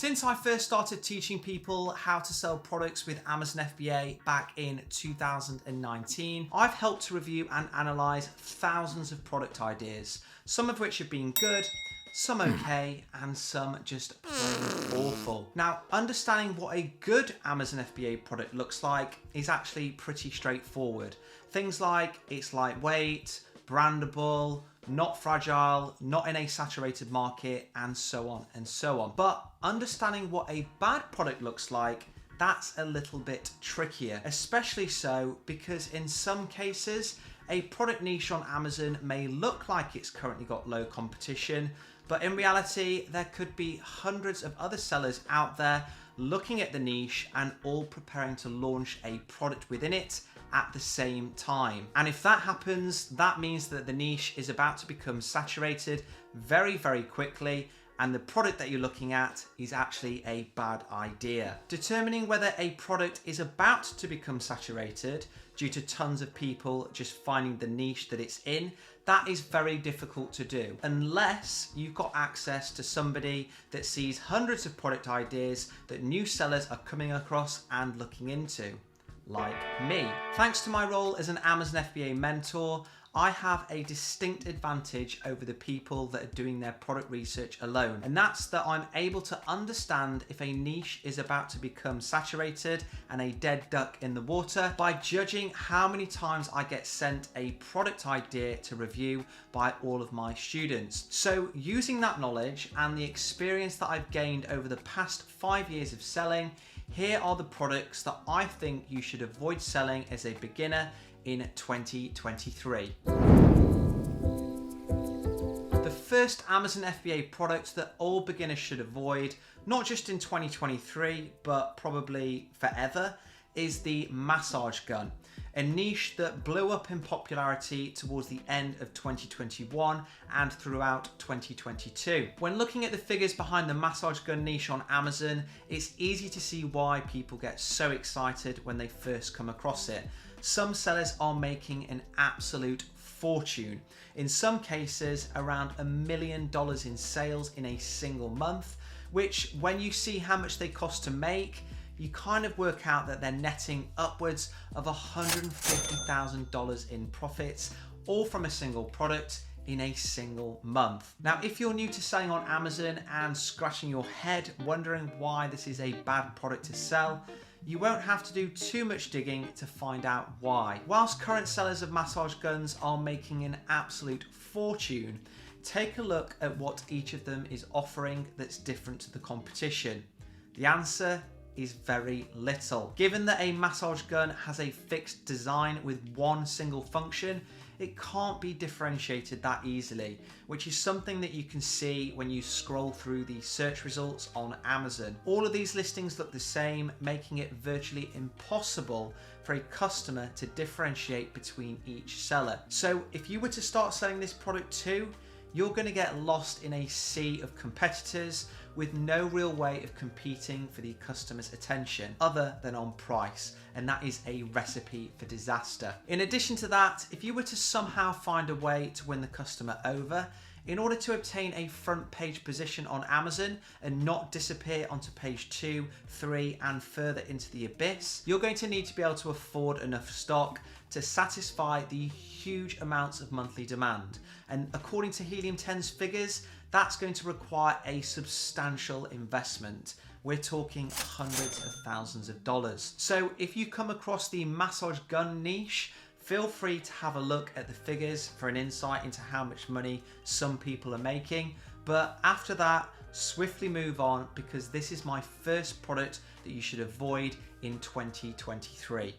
Since I first started teaching people how to sell products with Amazon FBA back in 2019, I've helped to review and analyze thousands of product ideas, some of which have been good, some okay, and some just plain awful. Now, understanding what a good Amazon FBA product looks like is actually pretty straightforward. Things like it's lightweight, brandable, not fragile, not in a saturated market, and so on and so on. But understanding what a bad product looks like, that's a little bit trickier, especially so because in some cases, a product niche on Amazon may look like it's currently got low competition, but in reality, there could be hundreds of other sellers out there looking at the niche and all preparing to launch a product within it at the same time. And if that happens, that means that the niche is about to become saturated very, very quickly, and the product that you're looking at is actually a bad idea. Determining whether a product is about to become saturated due to tons of people just finding the niche that it's in, that is very difficult to do unless you've got access to somebody that sees hundreds of product ideas that new sellers are coming across and looking into, like me. Thanks to my role as an Amazon FBA mentor, I have a distinct advantage over the people that are doing their product research alone. And that's that I'm able to understand if a niche is about to become saturated and a dead duck in the water by judging how many times I get sent a product idea to review by all of my students. So using that knowledge and the experience that I've gained over the past 5 years of selling, here are the products that I think you should avoid selling as a beginner in 2023. The first Amazon FBA product that all beginners should avoid, not just in 2023, but probably forever, is the massage gun, a niche that blew up in popularity towards the end of 2021 and throughout 2022. When looking at the figures behind the massage gun niche on Amazon, it's easy to see why people get so excited when they first come across it. Some sellers are making an absolute fortune. In some cases, around $1 million in sales in a single month, which when you see how much they cost to make, you kind of work out that they're netting upwards of $150,000 in profits, all from a single product in a single month. Now, if you're new to selling on Amazon and scratching your head, wondering why this is a bad product to sell, you won't have to do too much digging to find out why. Whilst current sellers of massage guns are making an absolute fortune, take a look at what each of them is offering that's different to the competition. The answer is very little. Given that a massage gun has a fixed design with one single function, it can't be differentiated that easily, which is something that you can see when you scroll through the search results on Amazon. All of these listings look the same, making it virtually impossible for a customer to differentiate between each seller. So if you were to start selling this product too, you're going to get lost in a sea of competitors with no real way of competing for the customer's attention other than on price, and that is a recipe for disaster. In addition to that, if you were to somehow find a way to win the customer over, in order to obtain a front page position on Amazon and not disappear onto page 2, 3, and further into the abyss, you're going to need to be able to afford enough stock to satisfy the huge amounts of monthly demand. And according to Helium 10's figures, that's going to require a substantial investment. We're talking hundreds of thousands of dollars. So if you come across the massage gun niche, feel free to have a look at the figures for an insight into how much money some people are making. But after that, swiftly move on, because this is my first product that you should avoid in 2023.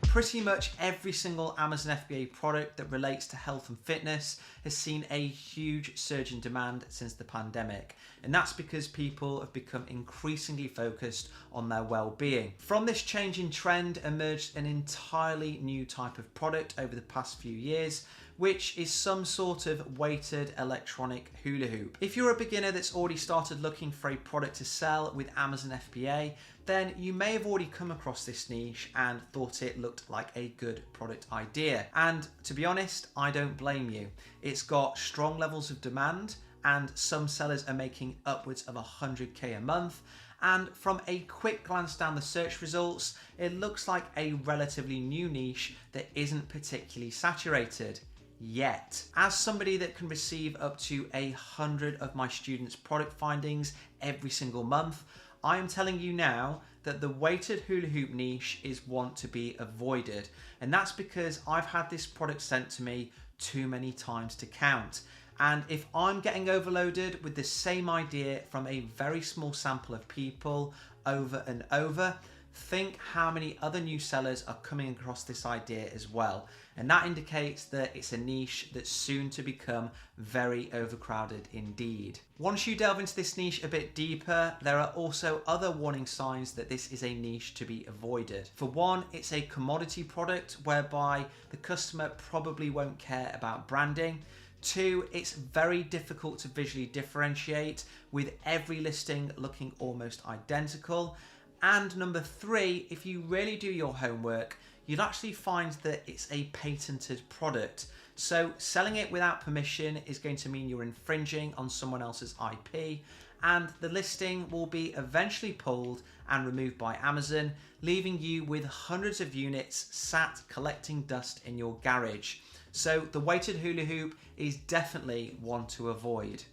Pretty much every single Amazon FBA product that relates to health and fitness has seen a huge surge in demand since the pandemic. And that's because people have become increasingly focused on their well-being. From this change in trend emerged an entirely new type of product over the past few years, which is some sort of weighted electronic hula hoop. If you're a beginner that's already started looking for a product to sell with Amazon FBA, then you may have already come across this niche and thought it looked like a good product idea. And to be honest, I don't blame you. It's got strong levels of demand and some sellers are making upwards of 100k a month. And from a quick glance down the search results, it looks like a relatively new niche that isn't particularly saturated yet. As somebody that can receive up to 100 of my students' product findings every single month, I am telling you now that the weighted hula hoop niche is one to be avoided. And that's because I've had this product sent to me too many times to count. And if I'm getting overloaded with the same idea from a very small sample of people over and over, think how many other new sellers are coming across this idea as well. And that indicates that it's a niche that's soon to become very overcrowded indeed. Once you delve into this niche a bit deeper, there are also other warning signs that this is a niche to be avoided. For one, it's a commodity product whereby the customer probably won't care about branding. Two, it's very difficult to visually differentiate with every listing looking almost identical. And number three, if you really do your homework, you'll actually find that it's a patented product. So selling it without permission is going to mean you're infringing on someone else's IP, and the listing will be eventually pulled and removed by Amazon, leaving you with hundreds of units sat collecting dust in your garage. So the weighted hula hoop is definitely one to avoid.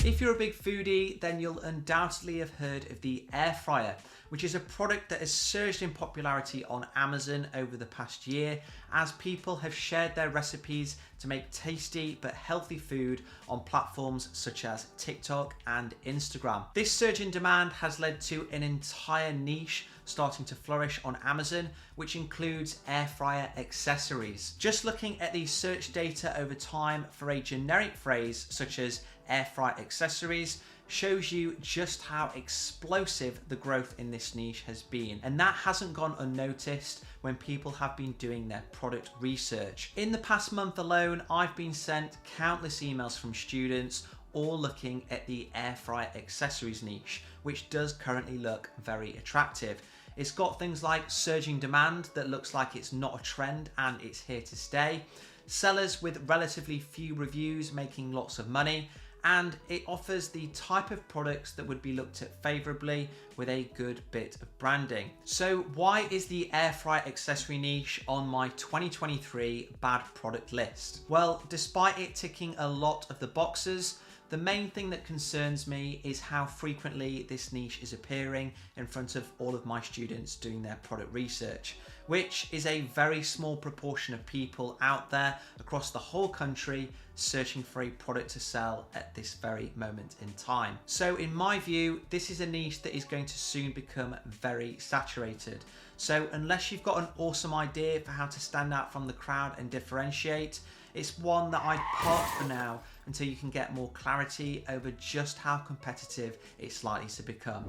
If you're a big foodie, then you'll undoubtedly have heard of the air fryer, which is a product that has surged in popularity on Amazon over the past year as people have shared their recipes to make tasty but healthy food on platforms such as TikTok and Instagram. This surge in demand has led to an entire niche starting to flourish on Amazon, which includes air fryer accessories. Just looking at the search data over time for a generic phrase such as air fry accessories shows you just how explosive the growth in this niche has been. And that hasn't gone unnoticed when people have been doing their product research. In the past month alone, I've been sent countless emails from students all looking at the air fry accessories niche, which does currently look very attractive. It's got things like surging demand that looks like it's not a trend and it's here to stay, sellers with relatively few reviews making lots of money, and it offers the type of products that would be looked at favorably with a good bit of branding. So why is the air fry accessory niche on my 2023 bad product list? Well, despite it ticking a lot of the boxes, the main thing that concerns me is how frequently this niche is appearing in front of all of my students doing their product research, which is a very small proportion of people out there across the whole country searching for a product to sell at this very moment in time. So in my view, this is a niche that is going to soon become very saturated. So unless you've got an awesome idea for how to stand out from the crowd and differentiate, it's one that I'd park for now until you can get more clarity over just how competitive it's likely to become.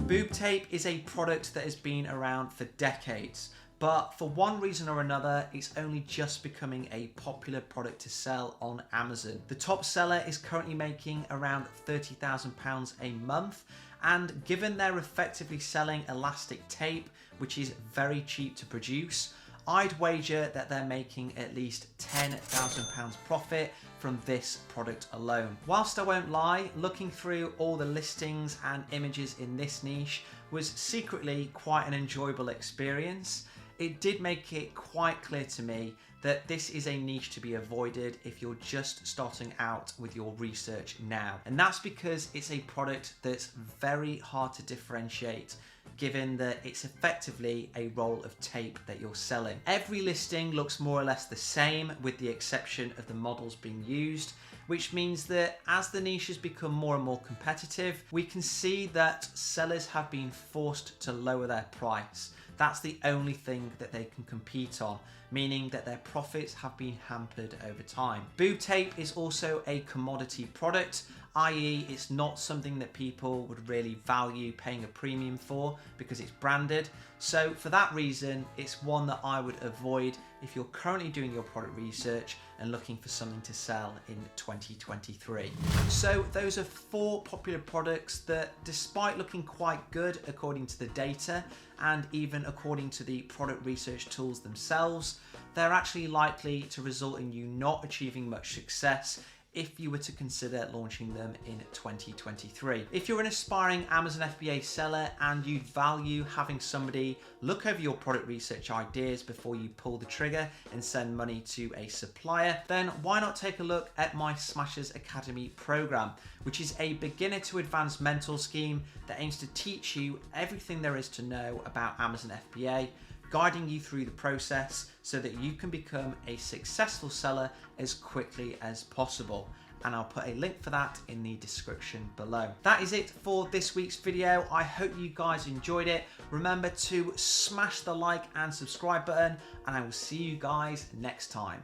Boob tape is a product that has been around for decades, but for one reason or another, it's only just becoming a popular product to sell on Amazon. The top seller is currently making around £30,000 a month, and given they're effectively selling elastic tape, which is very cheap to produce, I'd wager that they're making at least £10,000 profit from this product alone. Whilst I won't lie, looking through all the listings and images in this niche was secretly quite an enjoyable experience. It did make it quite clear to me that this is a niche to be avoided if you're just starting out with your research now. And that's because it's a product that's very hard to differentiate, given that it's effectively a roll of tape that you're selling. Every listing looks more or less the same with the exception of the models being used, which means that as the niche has become more and more competitive, we can see that sellers have been forced to lower their price. That's the only thing that they can compete on, meaning that their profits have been hampered over time. Boob tape is also a commodity product, i.e. it's not something that people would really value paying a premium for because it's branded. So for that reason, it's one that I would avoid if you're currently doing your product research and looking for something to sell in 2023. So those are 4 popular products that, despite looking quite good according to the data and even according to the product research tools themselves, they're actually likely to result in you not achieving much success if you were to consider launching them in 2023. If you're an aspiring Amazon FBA seller and you value having somebody look over your product research ideas before you pull the trigger and send money to a supplier, then why not take a look at my Smashers Academy program, which is a beginner to advanced mentor scheme that aims to teach you everything there is to know about Amazon FBA, guiding you through the process so that you can become a successful seller as quickly as possible. And I'll put a link for that in the description below. That is it for this week's video. I hope you guys enjoyed it. Remember to smash the like and subscribe button, and I will see you guys next time.